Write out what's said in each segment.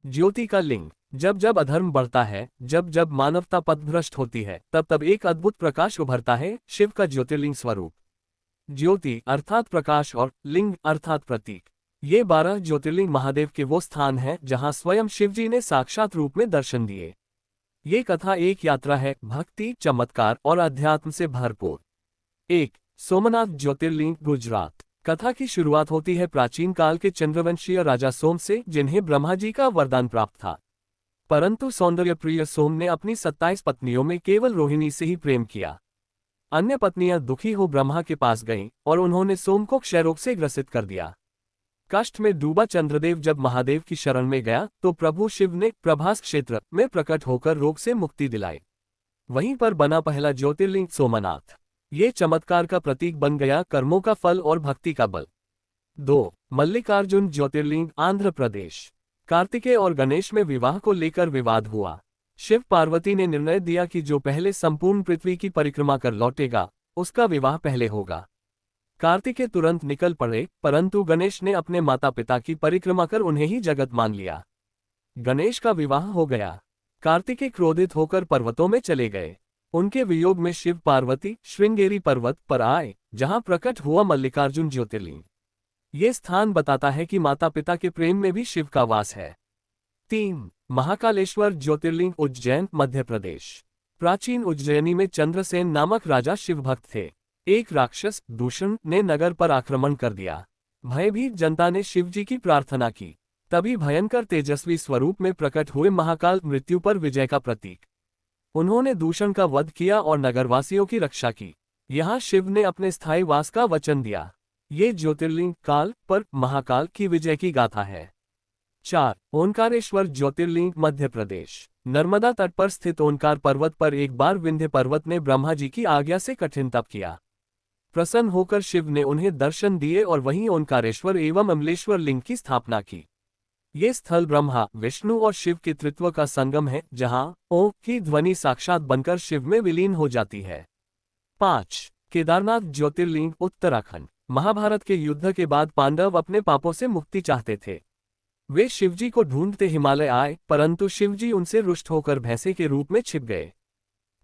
ज्योति का लिंग। जब जब अधर्म बढ़ता है, जब जब मानवता पथभ्रष्ट होती है, तब तब एक अद्भुत प्रकाश उभरता है, शिव का ज्योतिर्लिंग स्वरूप। ज्योति अर्थात प्रकाश और लिंग अर्थात प्रतीक। ये 12 ज्योतिर्लिंग महादेव के वो स्थान हैं जहां स्वयं शिवजी ने साक्षात रूप में दर्शन दिए। ये कथा एक यात्रा है, भक्ति, चमत्कार और अध्यात्म से भरपूर। 1। सोमनाथ ज्योतिर्लिंग, गुजरात। कथा की शुरुआत होती है प्राचीन काल के चंद्रवंशीय राजा सोम से, जिन्हें ब्रह्मा जी का वरदान प्राप्त था। परंतु सौंदर्यप्रिय सोम ने अपनी 27 पत्नियों में केवल रोहिणी से ही प्रेम किया। अन्य पत्नियां दुखी हो ब्रह्मा के पास गईं और उन्होंने सोम को क्षयरोग से ग्रसित कर दिया। कष्ट में डूबा चंद्रदेव जब महादेव की शरण में गया तो प्रभु शिव ने प्रभास क्षेत्र में प्रकट होकर रोग से मुक्ति दिलाई। वहीं पर बना पहला ज्योतिर्लिंग सोमनाथ। ये चमत्कार का प्रतीक बन गया, कर्मों का फल और भक्ति का बल। 2। मल्लिकार्जुन ज्योतिर्लिंग, आंध्र प्रदेश। कार्तिकेय और गणेश में विवाह को लेकर विवाद हुआ। शिव पार्वती ने निर्णय दिया कि जो पहले संपूर्ण पृथ्वी की परिक्रमा कर लौटेगा, उसका विवाह पहले होगा। कार्तिकेय तुरंत निकल पड़े, परंतु गणेश ने अपने माता पिता की परिक्रमा कर उन्हें ही जगत मान लिया। गणेश का विवाह हो गया। कार्तिकेय क्रोधित होकर पर्वतों में चले गए। उनके वियोग में शिव पार्वती श्रृंगेरी पर्वत पर आए, जहां प्रकट हुआ मल्लिकार्जुन ज्योतिर्लिंग। ये स्थान बताता है कि माता पिता के प्रेम में भी शिव का वास है। 3। महाकालेश्वर ज्योतिर्लिंग, उज्जैन, मध्य प्रदेश। प्राचीन उज्जैनी में चंद्रसेन नामक राजा शिव भक्त थे। एक राक्षस दूषण ने नगर पर आक्रमण कर दिया। भयभीत जनता ने शिवजी की प्रार्थना की। तभी भयंकर तेजस्वी स्वरूप में प्रकट हुए महाकाल, मृत्यु पर विजय का प्रतीक। उन्होंने दूषण का वध किया और नगरवासियों की रक्षा की। यहाँ शिव ने अपने स्थायी वास का वचन दिया। ये ज्योतिर्लिंग काल पर महाकाल की विजय की गाथा है। 4। ओंकारेश्वर ज्योतिर्लिंग, मध्य प्रदेश। नर्मदा तट पर स्थित ओंकार पर्वत पर एक बार विंध्य पर्वत ने ब्रह्मा जी की आज्ञा से कठिन तप किया। प्रसन्न होकर शिव ने उन्हें दर्शन दिए और वहीं ओंकारेश्वर एवं अमलेश्वर लिंग की स्थापना की। ये स्थल ब्रह्मा, विष्णु और शिव के तत्व का संगम है, जहां ओम की ध्वनि साक्षात बनकर शिव में विलीन हो जाती है। 5। केदारनाथ ज्योतिर्लिंग, उत्तराखंड। महाभारत के युद्ध के बाद पांडव अपने पापों से मुक्ति चाहते थे। वे शिवजी को ढूंढते हिमालय आए, परंतु शिवजी उनसे रुष्ट होकर भैंसे के रूप में छिप गए।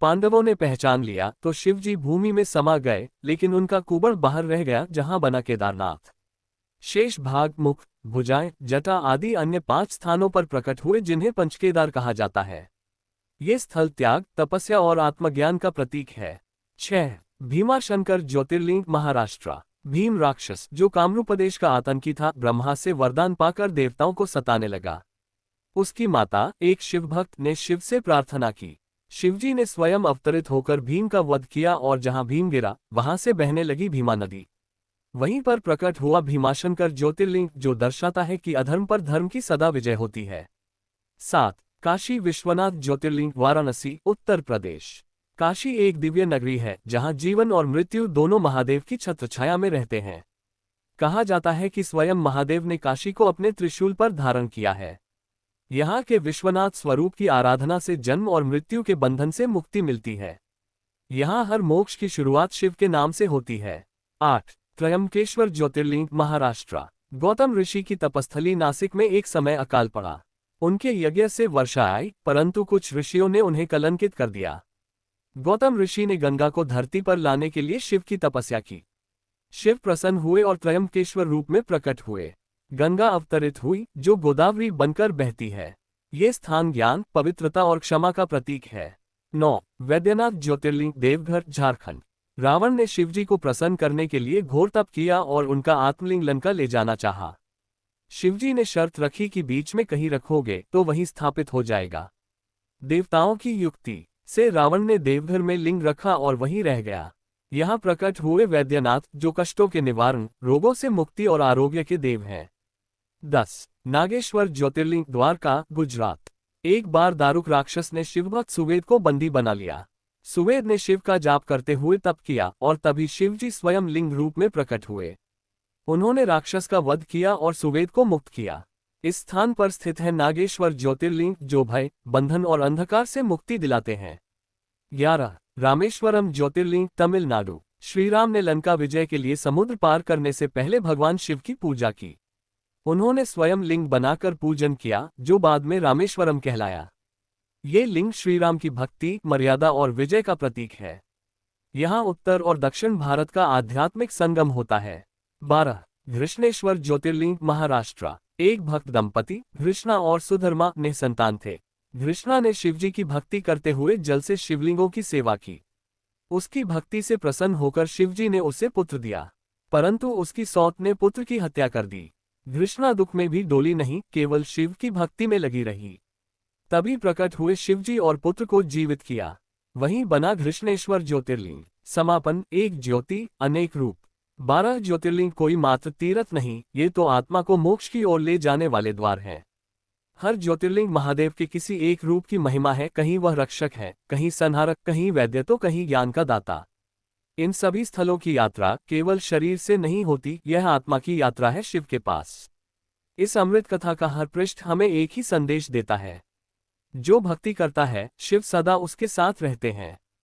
पांडवों ने पहचान लिया तो शिवजी भूमि में समा गए, लेकिन उनका कुबड़ बाहर रह गया, जहां बना केदारनाथ। शेष भाग मुख, भुजाएं, जटा आदि अन्य 5 स्थानों पर प्रकट हुए, जिन्हें पंचकेदार कहा जाता है। ये स्थल त्याग, तपस्या और आत्मज्ञान का प्रतीक है। 6। भीमाशंकर ज्योतिर्लिंग, महाराष्ट्र। भीम राक्षस, जो कामरूपदेश का आतंकी था, ब्रह्मा से वरदान पाकर देवताओं को सताने लगा। उसकी माता, एक शिवभक्त, ने शिव से प्रार्थना की। शिवजी ने स्वयं अवतरित होकर भीम का वध किया और जहां भीम गिरा, वहां से बहने लगी भीमा नदी। वहीं पर प्रकट हुआ भीमाशंकर ज्योतिर्लिंग, जो दर्शाता है कि अधर्म पर धर्म की सदा विजय होती है। 7। काशी विश्वनाथ ज्योतिर्लिंग, वाराणसी, उत्तर प्रदेश। काशी एक दिव्य नगरी है, जहां जीवन और मृत्यु दोनों महादेव की छत्रछाया में रहते हैं। कहा जाता है कि स्वयं महादेव ने काशी को अपने त्रिशूल पर धारण किया है। यहाँ के विश्वनाथ स्वरूप की आराधना से जन्म और मृत्यु के बंधन से मुक्ति मिलती है। यहाँ हर मोक्ष की शुरुआत शिव के नाम से होती है। 8। त्रयंबकेश्वर ज्योतिर्लिंग, महाराष्ट्र। गौतम ऋषि की तपस्थली नासिक में एक समय अकाल पड़ा। उनके यज्ञ से वर्षा आई, परंतु कुछ ऋषियों ने उन्हें कलंकित कर दिया। गौतम ऋषि ने गंगा को धरती पर लाने के लिए शिव की तपस्या की। शिव प्रसन्न हुए और त्रयंबकेश्वर रूप में प्रकट हुए। गंगा अवतरित हुई, जो गोदावरी बनकर बहती है। ये स्थान ज्ञान, पवित्रता और क्षमा का प्रतीक है। 9। वैद्यनाथ ज्योतिर्लिंग, देवघर, झारखंड। रावण ने शिवजी को प्रसन्न करने के लिए घोर तप किया और उनका आत्मलिंग लंका ले जाना चाहा। शिवजी ने शर्त रखी कि बीच में कहीं रखोगे तो वहीं स्थापित हो जाएगा। देवताओं की युक्ति से रावण ने देवघर में लिंग रखा और वहीं रह गया। यहाँ प्रकट हुए वैद्यनाथ, जो कष्टों के निवारण, रोगों से मुक्ति और आरोग्य के देव हैं। 10। नागेश्वर ज्योतिर्लिंग, द्वारका, गुजरात। एक बार दारुक राक्षस ने शिवभक्त सुवेद को बंदी बना लिया। सुवेद ने शिव का जाप करते हुए तप किया और तभी शिवजी स्वयं लिंग रूप में प्रकट हुए। उन्होंने राक्षस का वध किया और सुवेद को मुक्त किया। इस स्थान पर स्थित है नागेश्वर ज्योतिर्लिंग, जो भय, बंधन और अंधकार से मुक्ति दिलाते हैं। 11। रामेश्वरम ज्योतिर्लिंग, तमिलनाडु। श्रीराम ने लंका विजय के लिए समुद्र पार करने से पहले भगवान शिव की पूजा की। उन्होंने स्वयं लिंग बनाकर पूजन किया, जो बाद में रामेश्वरम कहलाया। ये लिंग श्रीराम की भक्ति, मर्यादा और विजय का प्रतीक है। यहाँ उत्तर और दक्षिण भारत का आध्यात्मिक संगम होता है। 12 घृष्णेश्वर ज्योतिर्लिंग, महाराष्ट्र। एक भक्त दंपति घृष्णा और सुधर्मा ने संतान थे। घृष्णा ने शिवजी की भक्ति करते हुए जल से शिवलिंगों की सेवा की। उसकी भक्ति से प्रसन्न होकर शिवजी ने उसे पुत्र दिया, परंतु उसकी सौत ने पुत्र की हत्या कर दी। घृष्णा दुख में भी डोली नहीं, केवल शिव की भक्ति में लगी रही। तभी प्रकट हुए शिवजी और पुत्र को जीवित किया। वहीं बना घृष्णेश्वर ज्योतिर्लिंग। समापन। एक ज्योति, अनेक रूप। 12 ज्योतिर्लिंग कोई मात्र तीर्थ नहीं, ये तो आत्मा को मोक्ष की ओर ले जाने वाले द्वार हैं। हर ज्योतिर्लिंग महादेव के किसी एक रूप की महिमा है, कहीं वह रक्षक है, कहीं संहारक, कहीं वैद्य तो कहीं ज्ञान का दाता। इन सभी स्थलों की यात्रा केवल शरीर से नहीं होती, यह आत्मा की यात्रा है शिव के पास। इस अमृत कथा का हर पृष्ठ हमें एक ही संदेश देता है। जो भक्ति करता है, शिव सदा उसके साथ रहते हैं।